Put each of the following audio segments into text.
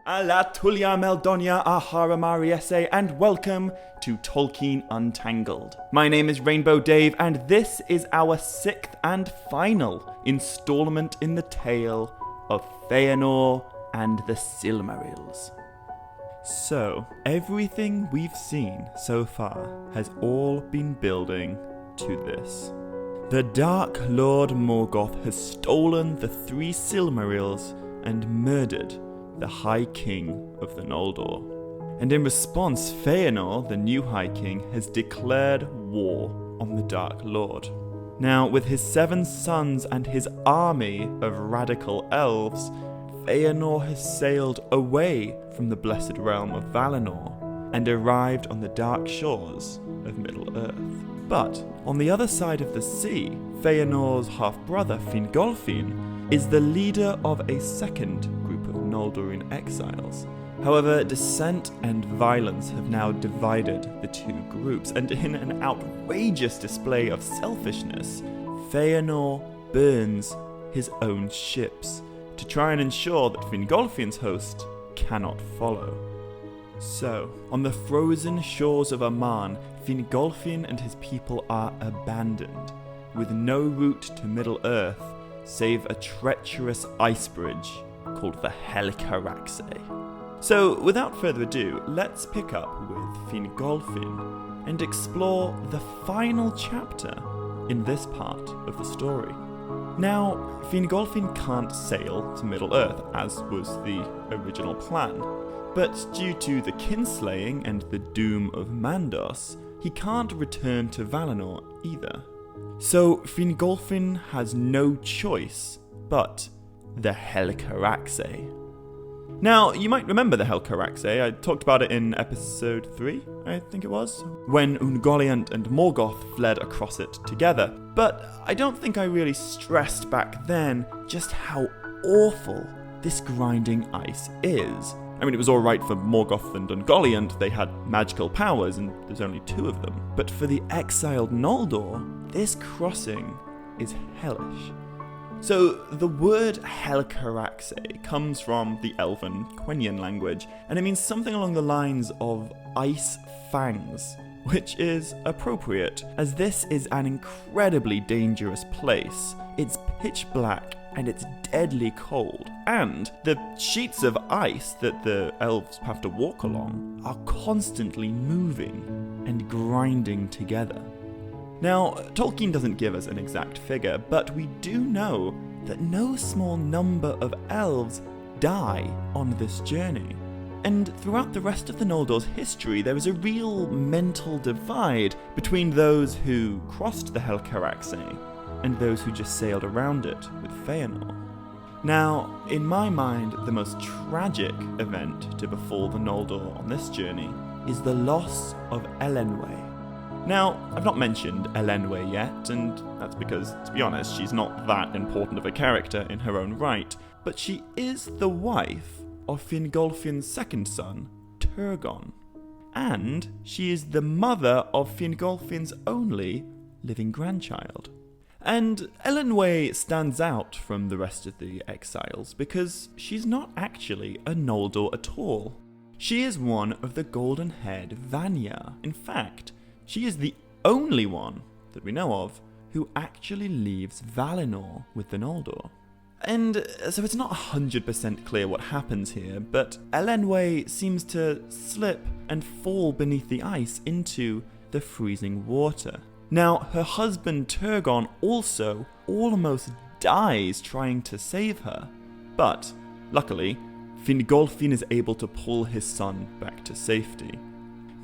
Alla Tulia Meldonia Ahara Mariese, and welcome to Tolkien Untangled. My name is Rainbow Dave, and this is our sixth and final installment in the tale of Fëanor and the Silmarils. So, everything we've seen so far has all been building to this. The Dark Lord Morgoth has stolen the 3 Silmarils and murdered the High King of the Noldor. And in response, Fëanor, the new High King, has declared war on the Dark Lord. Now, with his 7 sons and his army of radical elves, Fëanor has sailed away from the blessed realm of Valinor and arrived on the dark shores of Middle-earth. But on the other side of the sea, Fëanor's half-brother Fingolfin is the leader of a second group of Noldorin exiles. However, dissent and violence have now divided the 2 groups, and in an outrageous display of selfishness, Fëanor burns his own ships to try and ensure that Fingolfin's host cannot follow. So, on the frozen shores of Aman, Fingolfin and his people are abandoned, with no route to Middle-earth save a treacherous ice bridge called the Helcaraxë. So, without further ado, let's pick up with Fingolfin and explore the final chapter in this part of the story. Now, Fingolfin can't sail to Middle-earth, as was the original plan, but due to the kinslaying and the doom of Maedhros, he can't return to Valinor either. So Fingolfin has no choice but the Helcaraxë. Now, you might remember the Helcaraxë. I talked about it in episode 3, I think it was, when Ungoliant and Morgoth fled across it together. But I don't think I really stressed back then just how awful this grinding ice is. I mean, it was alright for Morgoth and Ungoliant, they had magical powers and there's only 2 of them. But for the exiled Noldor, this crossing is hellish. So, the word Helcaraxë comes from the Elven Quenya language, and it means something along the lines of ice fangs, which is appropriate, as this is an incredibly dangerous place. It's pitch black, and it's deadly cold, and the sheets of ice that the elves have to walk along are constantly moving and grinding together. Now, Tolkien doesn't give us an exact figure, but we do know that no small number of elves die on this journey. And throughout the rest of the Noldor's history, there is a real mental divide between those who crossed the Helcaraxë and those who just sailed around it with Fëanor. Now, in my mind, the most tragic event to befall the Noldor on this journey is the loss of Elenwe. Now, I've not mentioned Elenwe yet, and that's because, to be honest, she's not that important of a character in her own right, but she is the wife of Fingolfin's second son, Turgon. And she is the mother of Fingolfin's only living grandchild. And Elenwe stands out from the rest of the exiles because she's not actually a Noldor at all. She is one of the golden-haired Vanya. In fact, she is the only one that we know of who actually leaves Valinor with the Noldor. And so it's not 100% clear what happens here, but Elenwe seems to slip and fall beneath the ice into the freezing water. Now, her husband Turgon also almost dies trying to save her, but luckily, Fingolfin is able to pull his son back to safety.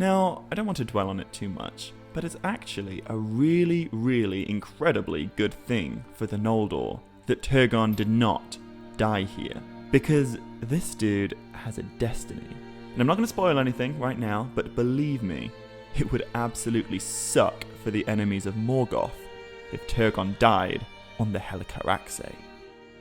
Now, I don't want to dwell on it too much, but it's actually a really, really incredibly good thing for the Noldor that Turgon did not die here, because this dude has a destiny. And I'm not going to spoil anything right now, but believe me, it would absolutely suck for the enemies of Morgoth if Turgon died on the Helcaraxë.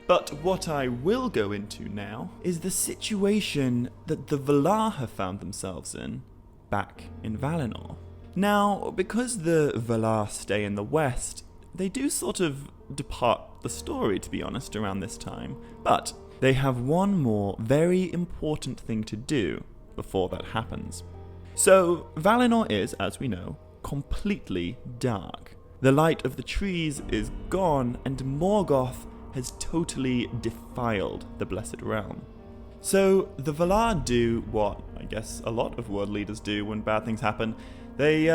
But what I will go into now is the situation that the Valar have found themselves in back in Valinor. Now, because the Valar stay in the west, they do sort of depart the story, to be honest, around this time. But they have one more very important thing to do before that happens. So, Valinor is, as we know, completely dark. The light of the trees is gone, and Morgoth has totally defiled the Blessed Realm. So, the Valar do what I guess a lot of world leaders do when bad things happen. They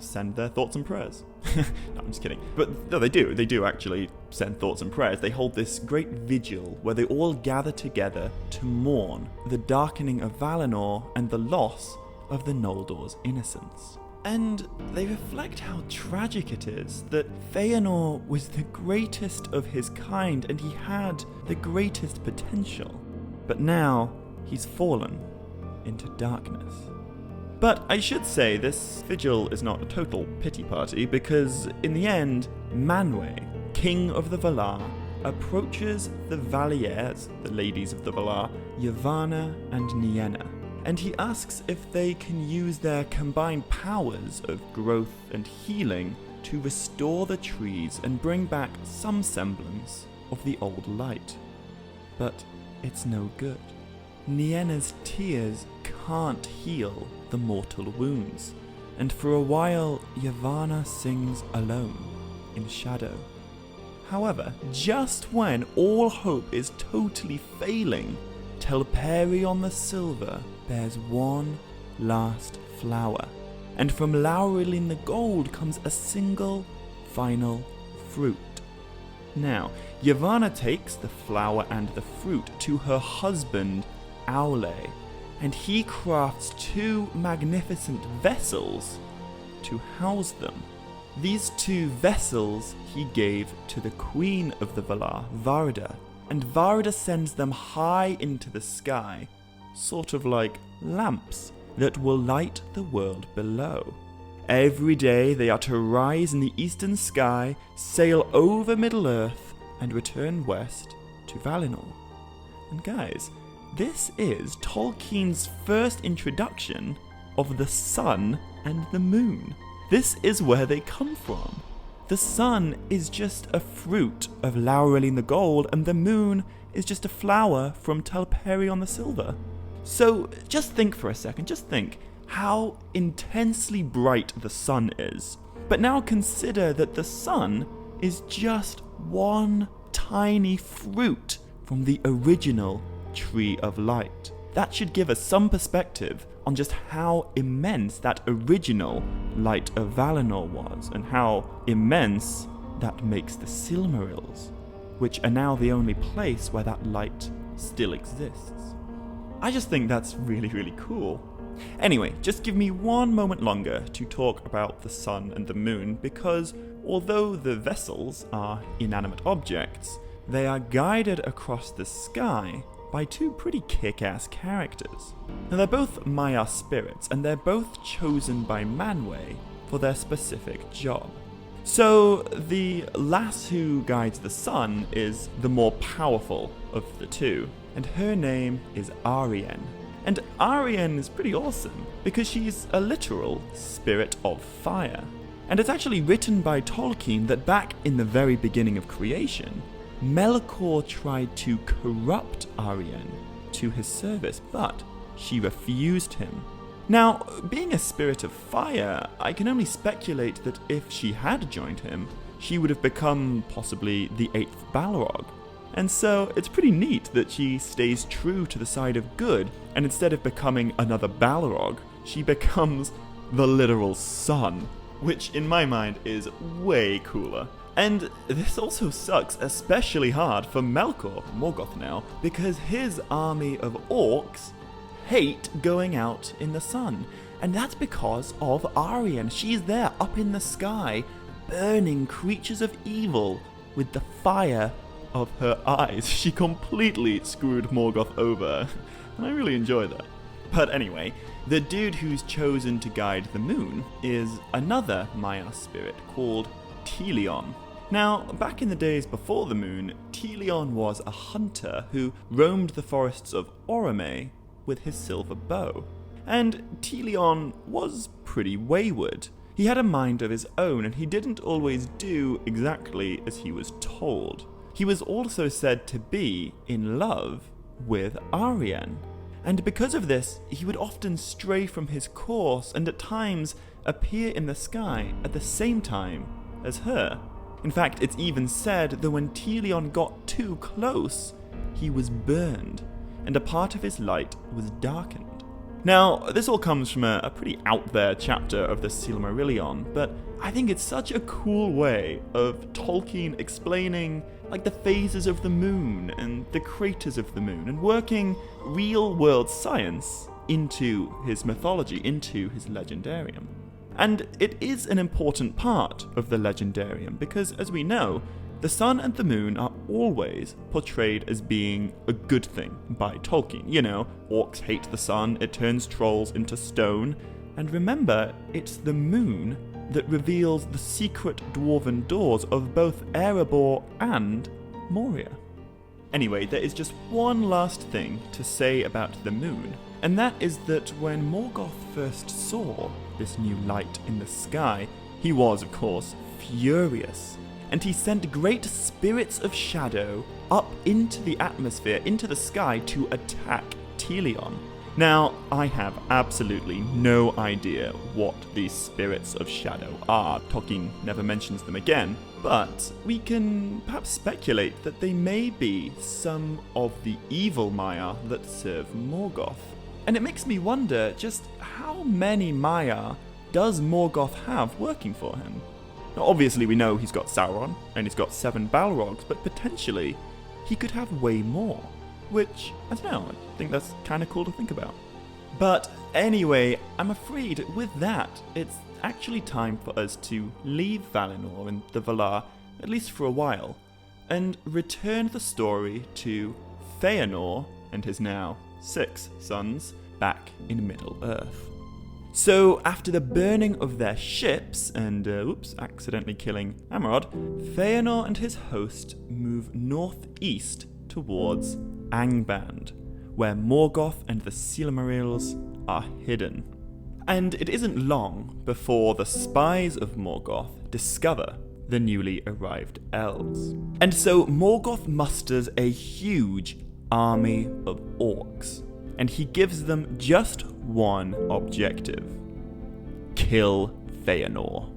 send their thoughts and prayers. No, I'm just kidding. But no, they do actually send thoughts and prayers. They hold this great vigil where they all gather together to mourn the darkening of Valinor and the loss of the Noldor's innocence. And they reflect how tragic it is that Fëanor was the greatest of his kind and he had the greatest potential. But now he's fallen into darkness. But I should say this vigil is not a total pity party, because in the end, Manwë, king of the Valar, approaches the Valiers, the ladies of the Valar, Yavanna and Nienna, and he asks if they can use their combined powers of growth and healing to restore the trees and bring back some semblance of the old light. But it's no good. Nienna's tears can't heal the mortal wounds, and for a while Yavanna sings alone in shadow. However, just when all hope is totally failing, Telperion the Silver bears one last flower, and from Laurelin the Gold comes a single final fruit. Now, Yavanna takes the flower and the fruit to her husband Aule, and he crafts two magnificent vessels to house them. These two vessels he gave to the queen of the Valar, Varda, and Varda sends them high into the sky, sort of like lamps that will light the world below. Every day they are to rise in the eastern sky, sail over Middle-earth, and return west to Valinor. And guys, this is Tolkien's first introduction of the sun and the moon. This is where they come from. The sun is just a fruit of Laurelin the Gold, and the moon is just a flower from Telperion the Silver. So just think for a second, just think how intensely bright the sun is. But now consider that the sun is just one tiny fruit from the original Tree of Light. That should give us some perspective on just how immense that original Light of Valinor was, and how immense that makes the Silmarils, which are now the only place where that light still exists. I just think that's really, really cool. Anyway, just give me one moment longer to talk about the sun and the moon, because although the vessels are inanimate objects, they are guided across the sky by two pretty kick-ass characters. Now they're both Maiar spirits, and they're both chosen by Manwë for their specific job. So the lass who guides the sun is the more powerful of the two, and her name is Arien. And Arien is pretty awesome, because she's a literal spirit of fire. And it's actually written by Tolkien that back in the very beginning of creation, Melkor tried to corrupt Arien to his service, but she refused him. Now, being a spirit of fire, I can only speculate that if she had joined him, she would have become possibly the 8th Balrog. And so it's pretty neat that she stays true to the side of good, and instead of becoming another Balrog, she becomes the literal sun, which in my mind is way cooler. And this also sucks especially hard for Melkor, Morgoth now, because his army of orcs hate going out in the sun. And that's because of Arien. She's there up in the sky, burning creatures of evil with the fire of her eyes. She completely screwed Morgoth over, and I really enjoy that. But anyway, the dude who's chosen to guide the moon is another Maiar spirit called Teleon. Now, back in the days before the moon, Teleon was a hunter who roamed the forests of Orome with his silver bow. And Teleon was pretty wayward. He had a mind of his own, and he didn't always do exactly as he was told. He was also said to be in love with Arianne, and because of this, he would often stray from his course and at times appear in the sky at the same time as her. In fact, it's even said that when Teleon got too close, he was burned, and a part of his light was darkened. Now, this all comes from a pretty out there chapter of the Silmarillion, but I think it's such a cool way of Tolkien explaining the phases of the moon and the craters of the moon, and working real world science into his mythology, into his legendarium. And it is an important part of the legendarium because, as we know, the sun and the moon are always portrayed as being a good thing by Tolkien. You know, orcs hate the sun, it turns trolls into stone, and remember, it's the moon that reveals the secret dwarven doors of both Erebor and Moria. Anyway, there is just one last thing to say about the moon, and that is that when Morgoth first saw this new light in the sky, he was, of course, furious, and he sent great spirits of shadow up into the atmosphere, into the sky, to attack Teleon. Now, I have absolutely no idea what these spirits of shadow are. Tolkien never mentions them again, but we can perhaps speculate that they may be some of the evil Maiar that serve Morgoth. And it makes me wonder just how many Maiar does Morgoth have working for him? Now, obviously we know he's got Sauron, and he's got 7 Balrogs, but potentially he could have way more. Which, I don't know, I think that's kind of cool to think about. But anyway, I'm afraid with that, it's actually time for us to leave Valinor and the Valar, at least for a while, and return the story to Fëanor and his now 6 sons back in Middle-earth. So, after the burning of their ships and, accidentally killing Amrod, Fëanor and his host move northeast towards Angband, where Morgoth and the Silmarils are hidden. And it isn't long before the spies of Morgoth discover the newly arrived elves. And so Morgoth musters a huge army of orcs, and he gives them just one objective: kill Fëanor.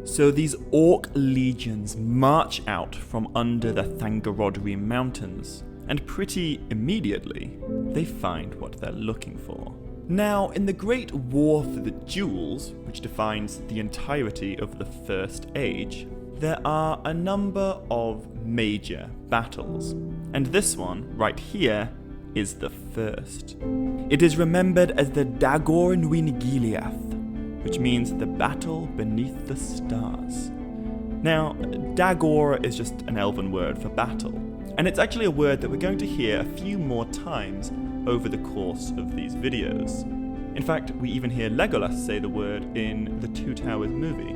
So these orc legions march out from under the Thangorodrim mountains, and pretty immediately, they find what they're looking for. Now, in the Great War for the Jewels, which defines the entirety of the First Age, there are a number of major battles, and this one, right here, is the first. It is remembered as the Dagor Nwyn Gileath, which means the battle beneath the stars. Now, Dagor is just an elven word for battle, and it's actually a word that we're going to hear a few more times over the course of these videos. In fact, we even hear Legolas say the word in the Two Towers movie.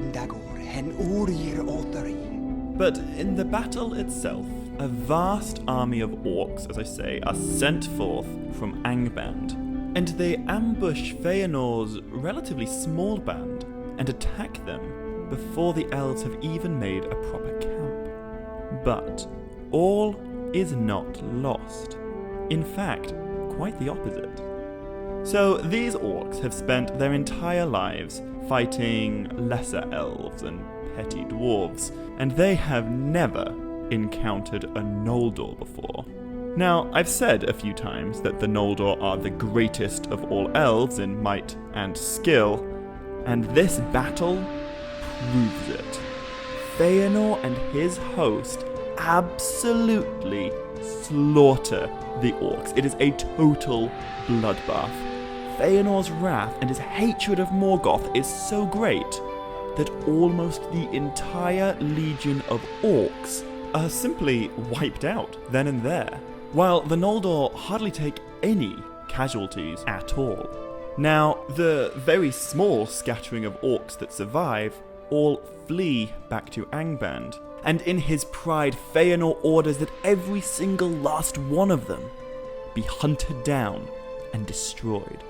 But in the battle itself, a vast army of orcs, as I say, are sent forth from Angband, and they ambush Fëanor's relatively small band and attack them before the elves have even made a proper camp. But all is not lost. In fact, quite the opposite. So these orcs have spent their entire lives fighting lesser elves and petty dwarves, and they have never encountered a Noldor before. Now, I've said a few times that the Noldor are the greatest of all elves in might and skill, and this battle proves it. Fëanor and his host absolutely slaughter the orcs. It is a total bloodbath. Fëanor's wrath and his hatred of Morgoth is so great that almost the entire legion of orcs are simply wiped out then and there, while the Noldor hardly take any casualties at all. Now, the very small scattering of orcs that survive all flee back to Angband, and in his pride, Fëanor orders that every single last one of them be hunted down and destroyed.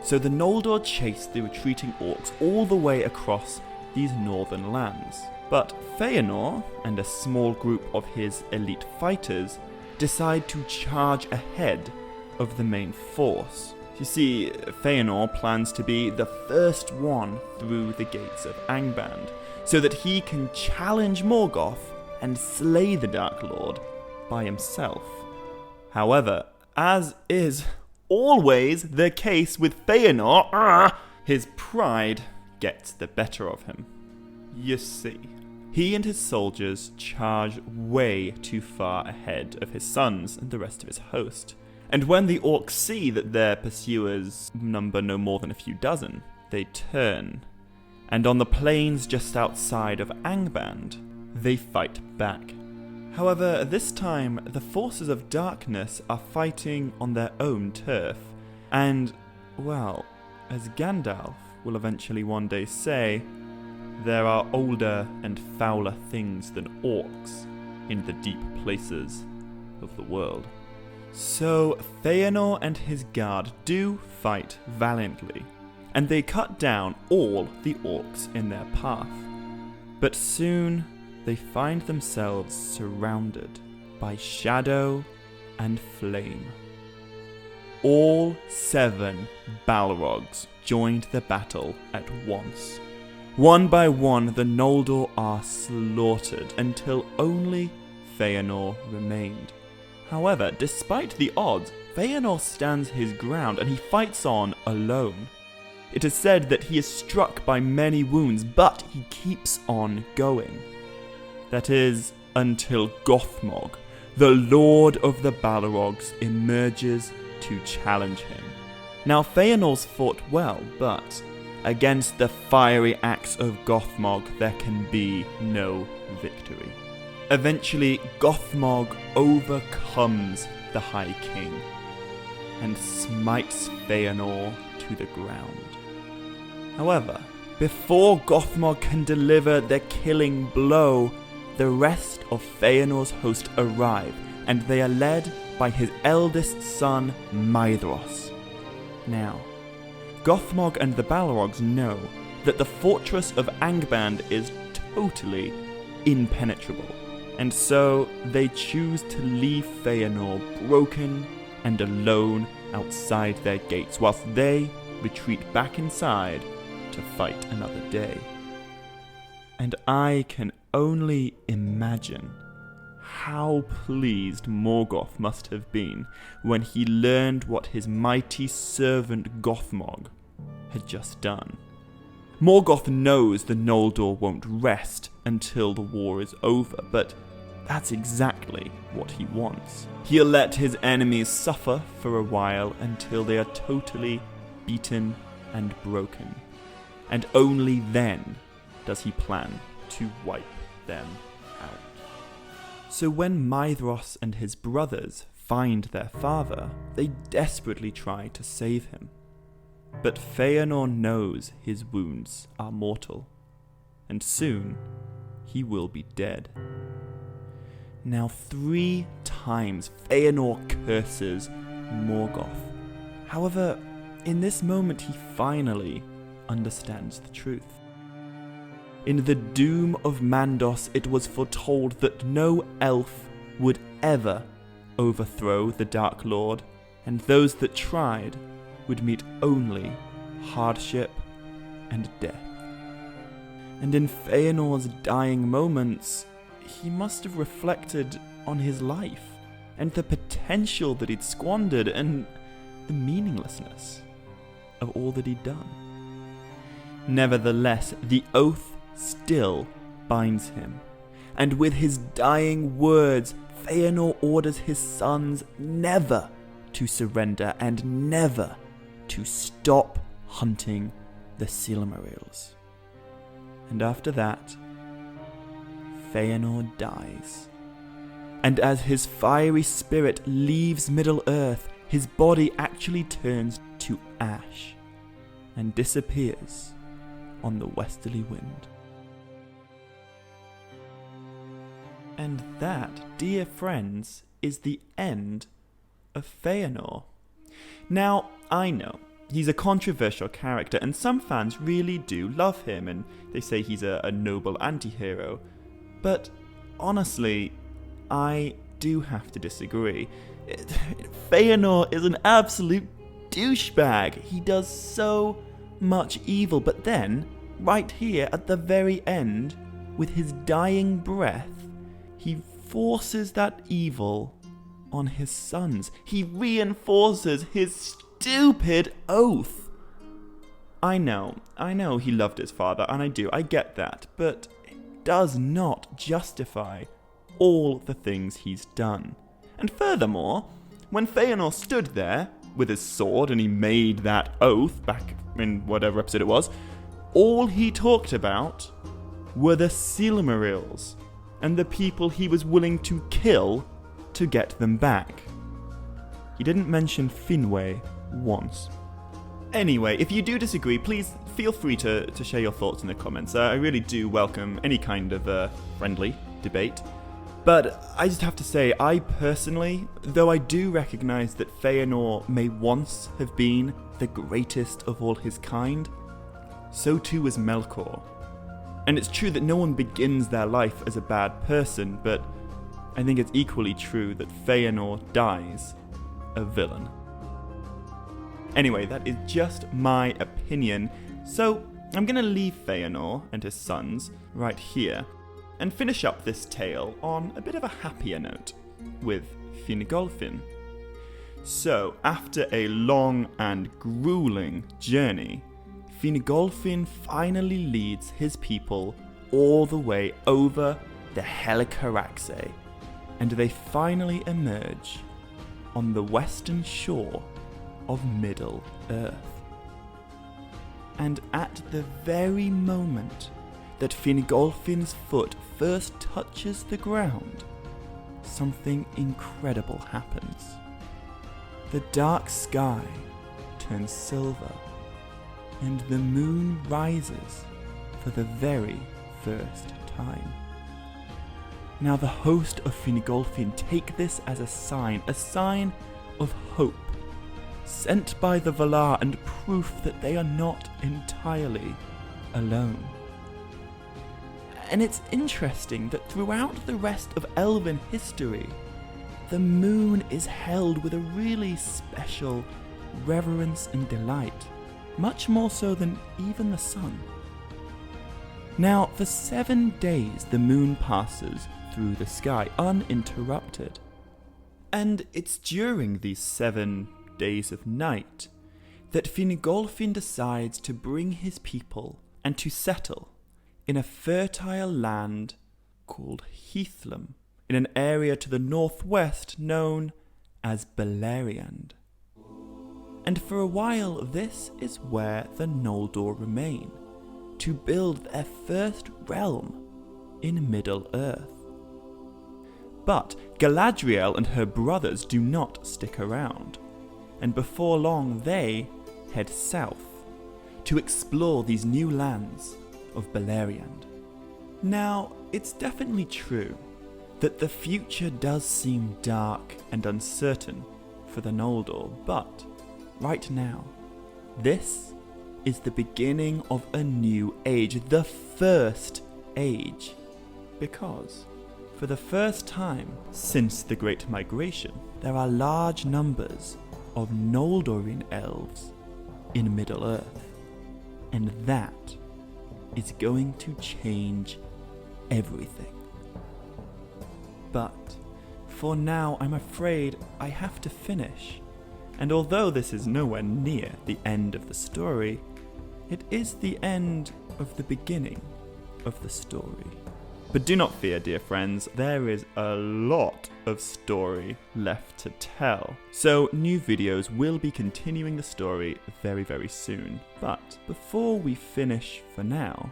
So the Noldor chase the retreating orcs all the way across these northern lands. But Fëanor and a small group of his elite fighters decide to charge ahead of the main force. You see, Fëanor plans to be the first one through the gates of Angband, so that he can challenge Morgoth and slay the Dark Lord by himself. However, as is always the case with Fëanor, his pride gets the better of him. You see, he and his soldiers charge way too far ahead of his sons and the rest of his host. And when the orcs see that their pursuers number no more than a few dozen, they turn. And on the plains just outside of Angband, they fight back. However, this time, the forces of darkness are fighting on their own turf. And, well, as Gandalf will eventually one day say, there are older and fouler things than orcs in the deep places of the world. So Fëanor and his guard do fight valiantly, and they cut down all the orcs in their path. But soon they find themselves surrounded by shadow and flame. All 7 Balrogs joined the battle at once. One by one, the Noldor are slaughtered until only Fëanor remained. However, despite the odds, Fëanor stands his ground and he fights on alone. It is said that he is struck by many wounds, but he keeps on going. That is, until Gothmog, the Lord of the Balrogs, emerges to challenge him. Now, Fëanor's fought well, but against the fiery axe of Gothmog, there can be no victory. Eventually, Gothmog overcomes the High King and smites Fëanor to the ground. However, before Gothmog can deliver the killing blow, the rest of Fëanor's host arrive, and they are led by his eldest son, Maedhros. Now, Gothmog and the Balrogs know that the fortress of Angband is totally impenetrable, and so they choose to leave Fëanor broken and alone outside their gates, whilst they retreat back inside to fight another day. And I can only imagine how pleased Morgoth must have been when he learned what his mighty servant Gothmog had just done. Morgoth knows the Noldor won't rest until the war is over, but that's exactly what he wants. He'll let his enemies suffer for a while until they are totally beaten and broken, and only then does he plan to wipe them out. So when Maedhros and his brothers find their father, they desperately try to save him. But Fëanor knows his wounds are mortal, and soon he will be dead. Now 3 times Fëanor curses Morgoth. However, in this moment he finally understands the truth. In the Doom of Mandos, it was foretold that no elf would ever overthrow the Dark Lord, and those that tried would meet only hardship and death. And in Fëanor's dying moments, he must have reflected on his life, and the potential that he'd squandered, and the meaninglessness of all that he'd done. Nevertheless, the oath still binds him, and with his dying words, Fëanor orders his sons never to surrender and never to stop hunting the Silmarils. And after that, Fëanor dies. And as his fiery spirit leaves Middle-earth, his body actually turns to ash and disappears on the westerly wind. And that, dear friends, is the end of Fëanor. Now, I know, he's a controversial character, and some fans really do love him, and they say he's a noble anti-hero. But honestly, I do have to disagree. Fëanor is an absolute douchebag. He does so much evil, but then, right here at the very end, with his dying breath, he forces that evil on his sons. He reinforces his stupid oath. I know he loved his father, and I get that, but it does not justify all the things he's done. And furthermore, when Fëanor stood there with his sword and he made that oath back in whatever episode it was, all he talked about were the Silmarils and the people he was willing to kill to get them back. He didn't mention Finwë once. Anyway, if you do disagree, please feel free to share your thoughts in the comments. I really do welcome any kind of friendly debate. But I just have to say, I personally, though I do recognise that Fëanor may once have been the greatest of all his kind, so too was Melkor. And it's true that no one begins their life as a bad person, but I think it's equally true that Fëanor dies a villain. Anyway, that is just my opinion, so I'm going to leave Fëanor and his sons right here, and finish up this tale on a bit of a happier note, with Fingolfin. So, after a long and grueling journey, Fingolfin finally leads his people all the way over the Helcaraxe, and they finally emerge on the western shore of Middle-earth. And at the very moment that Fingolfin's foot first touches the ground, something incredible happens. The dark sky turns silver, and the moon rises for the very first time. Now the host of Fingolfin take this as a sign of hope, sent by the Valar and proof that they are not entirely alone. And it's interesting that throughout the rest of Elven history, the moon is held with a really special reverence and delight, much more so than even the sun. Now, for 7 days the moon passes through the sky uninterrupted. And it's during these 7 days of night that Fingolfin decides to bring his people and to settle in a fertile land called Heathlam, in an area to the northwest known as Beleriand. And for a while this is where the Noldor remain, to build their first realm in Middle-earth. But Galadriel and her brothers do not stick around, and before long they head south to explore these new lands of Beleriand. Now, it's definitely true that the future does seem dark and uncertain for the Noldor, but right now, this is the beginning of a new age, the First Age, because for the first time since the Great Migration, there are large numbers of Noldorin elves in Middle-earth, and that is going to change everything. But for now, I'm afraid I have to finish, and although this is nowhere near the end of the story, it is the end of the beginning of the story. But do not fear, dear friends, there is a lot of story left to tell. So new videos will be continuing the story very, very soon. But before we finish for now,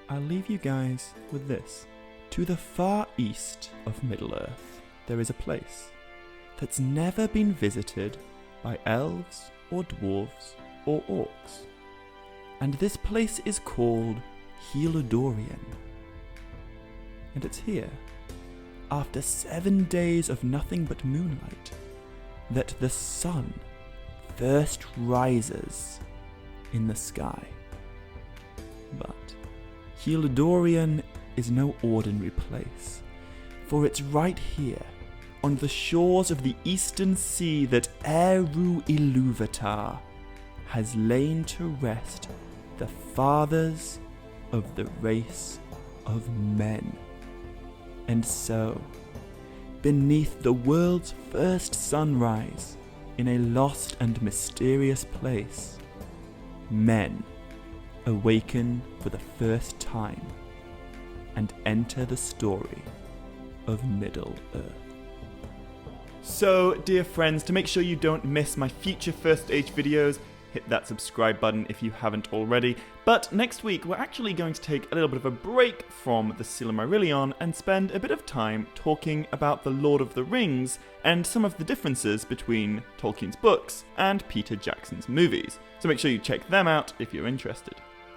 I'll leave you guys with this. To the far east of Middle-earth, there is a place that's never been visited by elves or dwarves or orcs. And this place is called Heludorian. And it's here, after 7 days of nothing but moonlight, that the sun first rises in the sky. But Helidorion is no ordinary place, for it's right here, on the shores of the eastern sea, that Eru Ilúvatar has lain to rest the fathers of the race of men. And so, beneath the world's first sunrise, in a lost and mysterious place, men awaken for the first time and enter the story of Middle-earth. So, dear friends, to make sure you don't miss my future First Age videos, hit that subscribe button if you haven't already. But next week, we're actually going to take a little bit of a break from the Silmarillion and spend a bit of time talking about the Lord of the Rings and some of the differences between Tolkien's books and Peter Jackson's movies. So make sure you check them out if you're interested.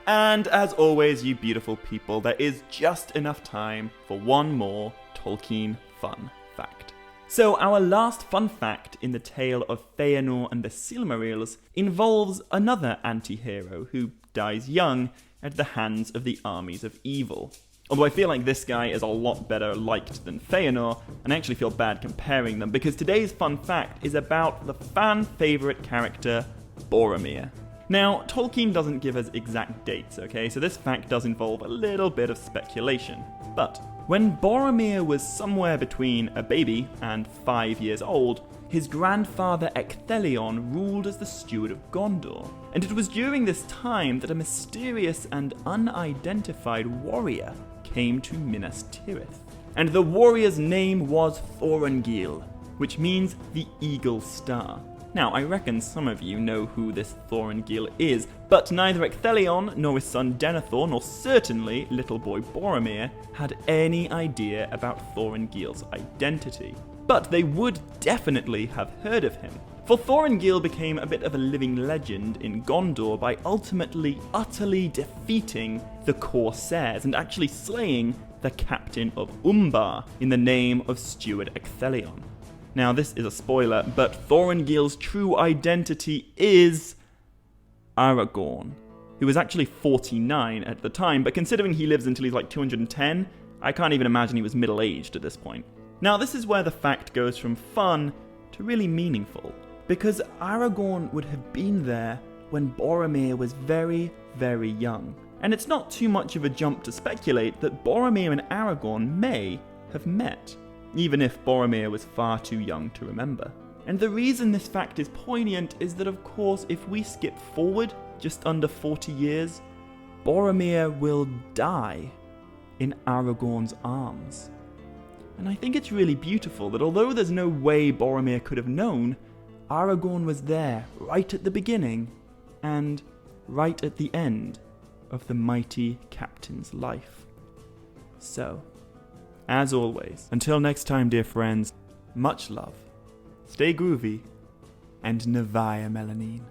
And as always, you beautiful people, there is just enough time for one more Tolkien fun fact. So our last fun fact in the tale of Fëanor and the Silmarils involves another anti-hero who dies young at the hands of the armies of evil. Although I feel like this guy is a lot better liked than Fëanor, and I actually feel bad comparing them, because today's fun fact is about the fan-favourite character, Boromir. Now, Tolkien doesn't give us exact dates, okay, so this fact does involve a little bit of speculation. But when Boromir was somewhere between a baby and 5 years old, his grandfather Ecthelion ruled as the steward of Gondor. And it was during this time that a mysterious and unidentified warrior came to Minas Tirith. And the warrior's name was Thorongil, which means the Eagle Star. Now, I reckon some of you know who this Thorongil is, but neither Ecthelion, nor his son Denethor, nor certainly little boy Boromir had any idea about Thorongil's identity. But they would definitely have heard of him. For Thorongil became a bit of a living legend in Gondor by ultimately utterly defeating the Corsairs and actually slaying the captain of Umbar in the name of Steward Ecthelion. Now, this is a spoiler, but Thorongil's true identity is Aragorn, who was actually 49 at the time, but considering he lives until he's like 210, I can't even imagine he was middle-aged at this point. Now, this is where the fact goes from fun to really meaningful, because Aragorn would have been there when Boromir was very, very young. And it's not too much of a jump to speculate that Boromir and Aragorn may have met, even if Boromir was far too young to remember. And the reason this fact is poignant is that, of course, if we skip forward just under 40 years, Boromir will die in Aragorn's arms. And I think it's really beautiful that although there's no way Boromir could have known, Aragorn was there right at the beginning and right at the end of the mighty captain's life. So, as always, until next time, dear friends, much love, stay groovy, and Navaya Melanine.